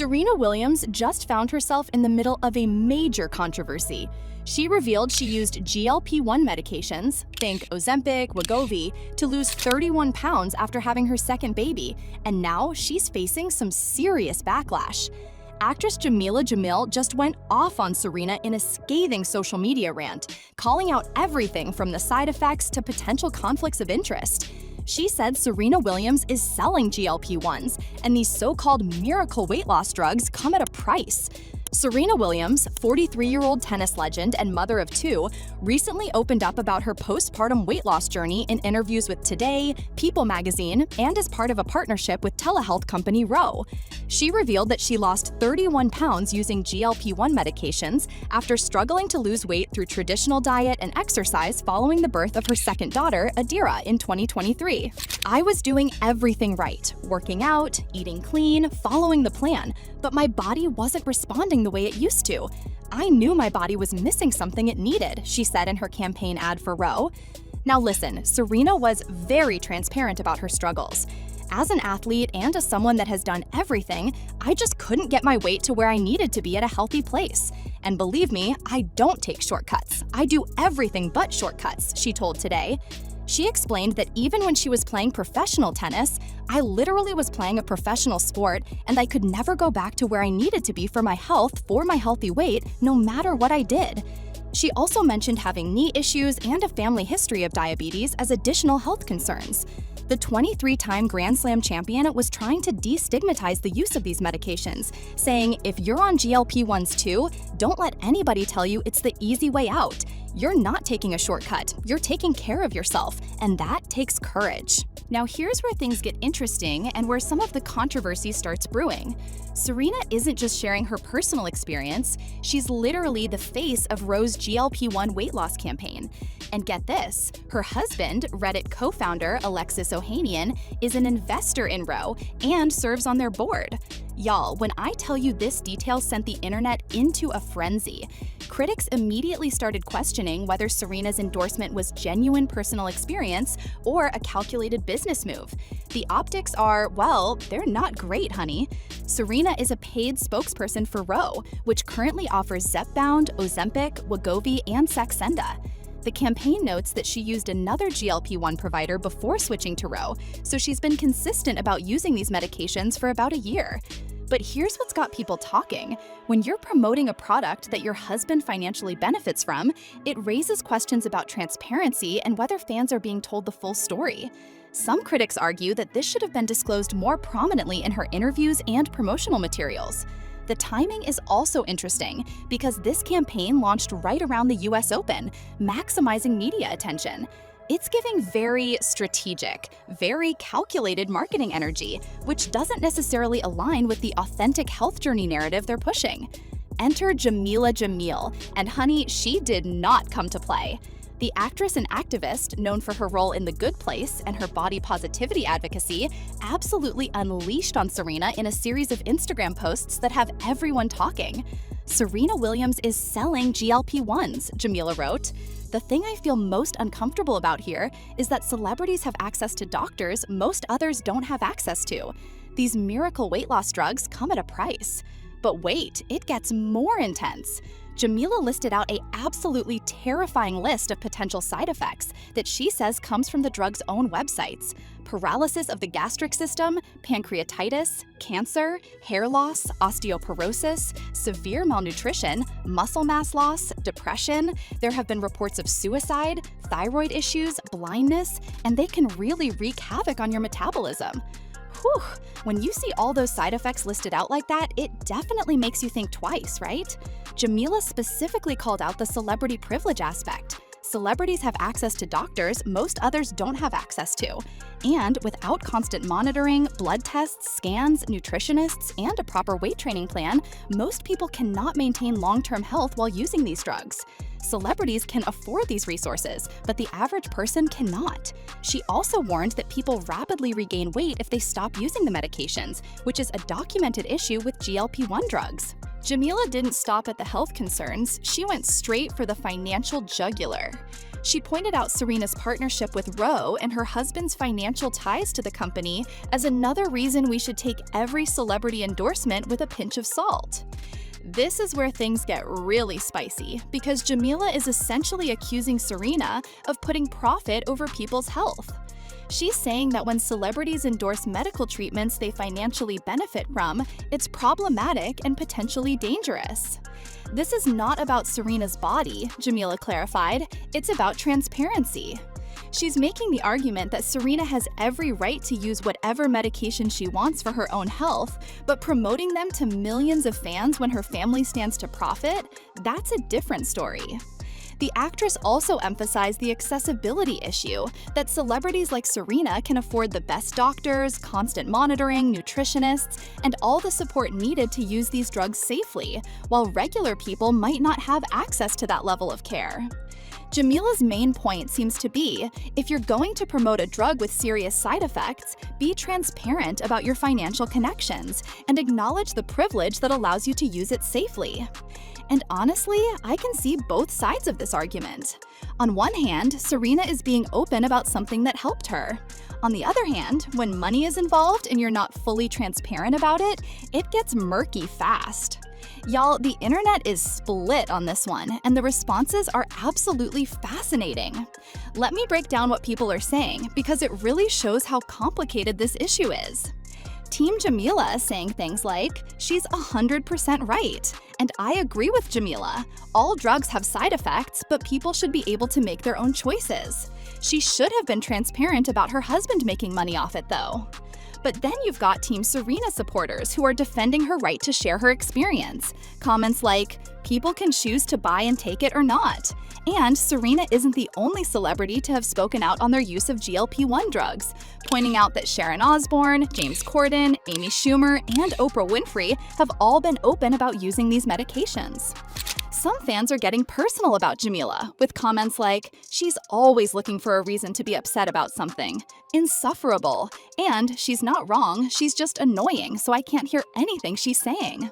Serena Williams just found herself in the middle of a major controversy. She revealed she used GLP-1 medications, think Ozempic, Wegovy, to lose 31 pounds after having her second baby, and now she's facing some serious backlash. Actress Jameela Jamil just went off on Serena in a scathing social media rant, calling out everything from the side effects to potential conflicts of interest. She said Serena Williams is selling GLP-1s, and these so-called miracle weight loss drugs come at a price. Serena Williams, 43-year-old tennis legend and mother of two, recently opened up about her postpartum weight loss journey in interviews with Today, People magazine, and as part of a partnership with telehealth company Ro. She revealed that she lost 31 pounds using GLP-1 medications after struggling to lose weight through traditional diet and exercise following the birth of her second daughter, Adira, in 2023. "I was doing everything right, working out, eating clean, following the plan, but my body wasn't responding the way it used to. I knew my body was missing something it needed," she said in her campaign ad for Ro. Now listen, Serena was very transparent about her struggles. "As an athlete and as someone that has done everything, I just couldn't get my weight to where I needed to be at a healthy place. And believe me, I don't take shortcuts. I do everything but shortcuts," she told Today. She explained that even when she was playing professional tennis, "I literally was playing a professional sport, and I could never go back to where I needed to be for my health, for my healthy weight, no matter what I did." She also mentioned having knee issues and a family history of diabetes as additional health concerns. The 23-time Grand Slam champion was trying to destigmatize the use of these medications, saying, "If you're on GLP-1s too, don't let anybody tell you it's the easy way out. You're not taking a shortcut, you're taking care of yourself, and that takes courage." Now here's where things get interesting and where some of the controversy starts brewing. Serena isn't just sharing her personal experience, she's literally the face of Ro's GLP-1 weight loss campaign. And get this, her husband, Reddit co-founder Alexis Ohanian, is an investor in Ro and serves on their board. Y'all, when I tell you this detail sent the internet into a frenzy. Critics immediately started questioning whether Serena's endorsement was genuine personal experience or a calculated business move. The optics are, well, they're not great, honey. Serena is a paid spokesperson for Ro, which currently offers Zepbound, Ozempic, Wegovy, and Saxenda. The campaign notes that she used another GLP-1 provider before switching to Ro, so she's been consistent about using these medications for about a year. But here's what's got people talking. When you're promoting a product that your husband financially benefits from, it raises questions about transparency and whether fans are being told the full story. Some critics argue that this should have been disclosed more prominently in her interviews and promotional materials. The timing is also interesting because this campaign launched right around the US Open, maximizing media attention. It's giving very strategic, very calculated marketing energy, which doesn't necessarily align with the authentic health journey narrative they're pushing. Enter Jameela Jamil, and honey, she did not come to play. The actress and activist, known for her role in The Good Place and her body positivity advocacy, absolutely unleashed on Serena in a series of Instagram posts that have everyone talking. "Serena Williams is selling GLP-1s," Jameela wrote. "The thing I feel most uncomfortable about here is that celebrities have access to doctors most others don't have access to. These miracle weight loss drugs come at a price." But wait, it gets more intense. Jameela listed out an absolutely terrifying list of potential side effects that she says comes from the drug's own websites: paralysis of the gastric system, pancreatitis, cancer, hair loss, osteoporosis, severe malnutrition, muscle mass loss, depression. There have been reports of suicide, thyroid issues, blindness, and they can really wreak havoc on your metabolism. Whew, when you see all those side effects listed out like that, it definitely makes you think twice, right? Jameela specifically called out the celebrity privilege aspect. Celebrities have access to doctors most others don't have access to. And without constant monitoring, blood tests, scans, nutritionists, and a proper weight training plan, most people cannot maintain long-term health while using these drugs. Celebrities can afford these resources, but the average person cannot. She also warned that people rapidly regain weight if they stop using the medications, which is a documented issue with GLP-1 drugs. Jamila didn't stop at the health concerns, she went straight for the financial jugular. She pointed out Serena's partnership with Roe and her husband's financial ties to the company as another reason we should take every celebrity endorsement with a pinch of salt. This is where things get really spicy, because Jamila is essentially accusing Serena of putting profit over people's health. She's saying that when celebrities endorse medical treatments they financially benefit from, it's problematic and potentially dangerous. This is not about Serena's body, Jamila clarified, it's about transparency. She's making the argument that Serena has every right to use whatever medication she wants for her own health, but promoting them to millions of fans when her family stands to profit, that's a different story. The actress also emphasized the accessibility issue, that celebrities like Serena can afford the best doctors, constant monitoring, nutritionists, and all the support needed to use these drugs safely, while regular people might not have access to that level of care. Jamila's main point seems to be, if you're going to promote a drug with serious side effects, be transparent about your financial connections and acknowledge the privilege that allows you to use it safely. And honestly, I can see both sides of this argument. On one hand, Serena is being open about something that helped her. On the other hand, when money is involved and you're not fully transparent about it, it gets murky fast. Y'all, the internet is split on this one, and the responses are absolutely fascinating. Let me break down what people are saying, because it really shows how complicated this issue is. Team Jamila is saying things like, she's 100% right. And I agree with Jamila. All drugs have side effects, but people should be able to make their own choices. She should have been transparent about her husband making money off it, though. But then you've got Team Serena supporters who are defending her right to share her experience. Comments like, people can choose to buy and take it or not. And Serena isn't the only celebrity to have spoken out on their use of GLP-1 drugs, pointing out that Sharon Osbourne, James Corden, Amy Schumer, and Oprah Winfrey have all been open about using these medications. Some fans are getting personal about Jamila, with comments like, she's always looking for a reason to be upset about something, insufferable, and she's not wrong, she's just annoying, so I can't hear anything she's saying.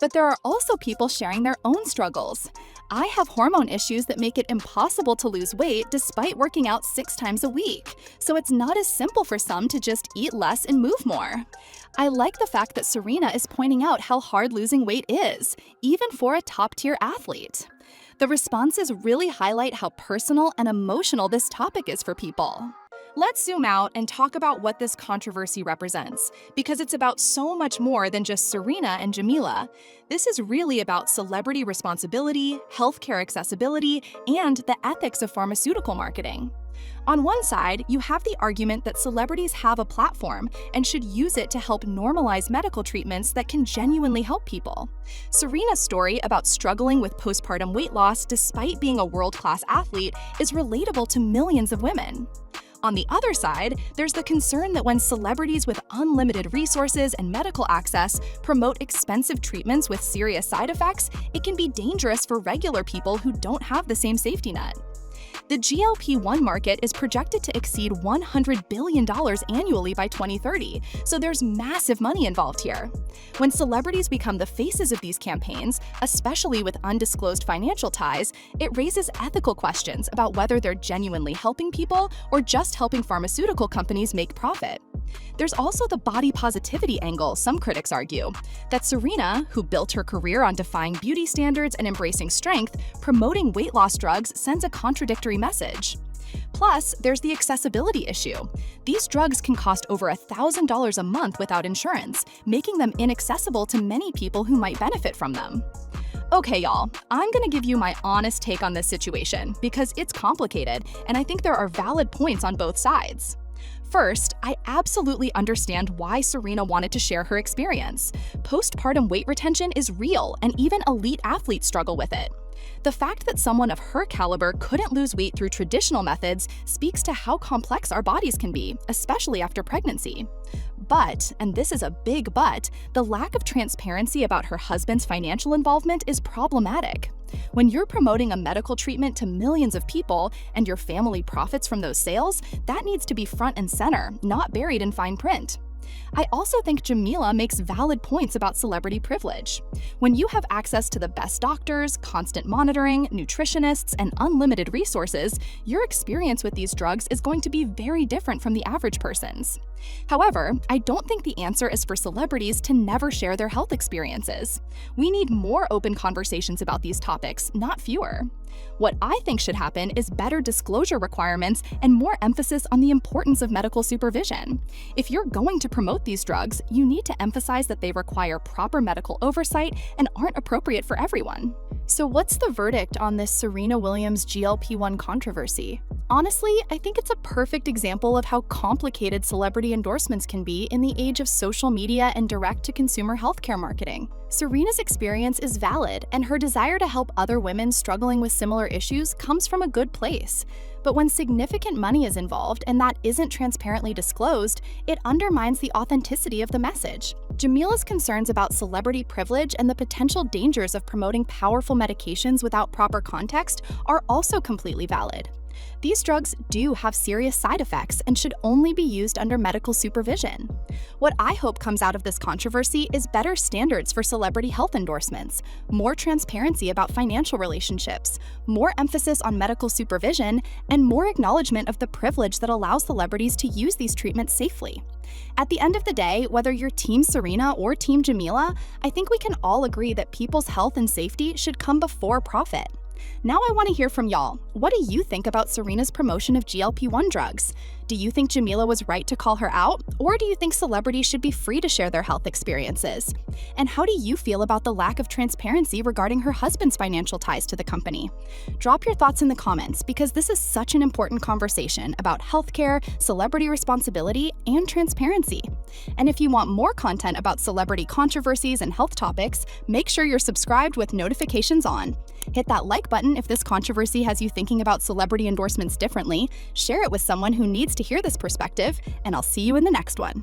But there are also people sharing their own struggles. I have hormone issues that make it impossible to lose weight despite working out 6 times a week, so it's not as simple for some to just eat less and move more. I like the fact that Serena is pointing out how hard losing weight is, even for a top-tier athlete. The responses really highlight how personal and emotional this topic is for people. Let's zoom out and talk about what this controversy represents, because it's about so much more than just Serena and Jamila. This is really about celebrity responsibility, healthcare accessibility, and the ethics of pharmaceutical marketing. On one side, you have the argument that celebrities have a platform and should use it to help normalize medical treatments that can genuinely help people. Serena's story about struggling with postpartum weight loss despite being a world-class athlete is relatable to millions of women. On the other side, there's the concern that when celebrities with unlimited resources and medical access promote expensive treatments with serious side effects, it can be dangerous for regular people who don't have the same safety net. The GLP-1 market is projected to exceed $100 billion annually by 2030, so there's massive money involved here. When celebrities become the faces of these campaigns, especially with undisclosed financial ties, it raises ethical questions about whether they're genuinely helping people or just helping pharmaceutical companies make profit. There's also the body positivity angle, some critics argue, that Serena, who built her career on defying beauty standards and embracing strength, promoting weight loss drugs sends a contradictory message. Plus, there's the accessibility issue. These drugs can cost over $1,000 a month without insurance, making them inaccessible to many people who might benefit from them. Okay, y'all, I'm gonna give you my honest take on this situation because it's complicated, and I think there are valid points on both sides. First, I absolutely understand why Serena wanted to share her experience. Postpartum weight retention is real, and even elite athletes struggle with it. The fact that someone of her caliber couldn't lose weight through traditional methods speaks to how complex our bodies can be, especially after pregnancy. But, and this is a big but, the lack of transparency about her husband's financial involvement is problematic. When you're promoting a medical treatment to millions of people and your family profits from those sales, that needs to be front and center, not buried in fine print. I also think Jamila makes valid points about celebrity privilege. When you have access to the best doctors, constant monitoring, nutritionists, and unlimited resources, your experience with these drugs is going to be very different from the average person's. However, I don't think the answer is for celebrities to never share their health experiences. We need more open conversations about these topics, not fewer. What I think should happen is better disclosure requirements and more emphasis on the importance of medical supervision. If you're going to promote these drugs, you need to emphasize that they require proper medical oversight and aren't appropriate for everyone. So what's the verdict on this Serena Williams GLP-1 controversy? Honestly, I think it's a perfect example of how complicated celebrity endorsements can be in the age of social media and direct-to-consumer healthcare marketing. Serena's experience is valid, and her desire to help other women struggling with similar issues comes from a good place. But when significant money is involved and that isn't transparently disclosed, it undermines the authenticity of the message. Jamila's concerns about celebrity privilege and the potential dangers of promoting powerful medications without proper context are also completely valid. These drugs do have serious side effects and should only be used under medical supervision. What I hope comes out of this controversy is better standards for celebrity health endorsements, more transparency about financial relationships, more emphasis on medical supervision, and more acknowledgement of the privilege that allows celebrities to use these treatments safely. At the end of the day, whether you're Team Serena or Team Jamila, I think we can all agree that people's health and safety should come before profit. Now I want to hear from y'all. What do you think about Serena's promotion of GLP-1 drugs? Do you think Jamila was right to call her out? Or do you think celebrities should be free to share their health experiences? And how do you feel about the lack of transparency regarding her husband's financial ties to the company? Drop your thoughts in the comments because this is such an important conversation about healthcare, celebrity responsibility, and transparency. And if you want more content about celebrity controversies and health topics, make sure you're subscribed with notifications on. Hit that like button if this controversy has you thinking about celebrity endorsements differently, share it with someone who needs to hear this perspective, and I'll see you in the next one.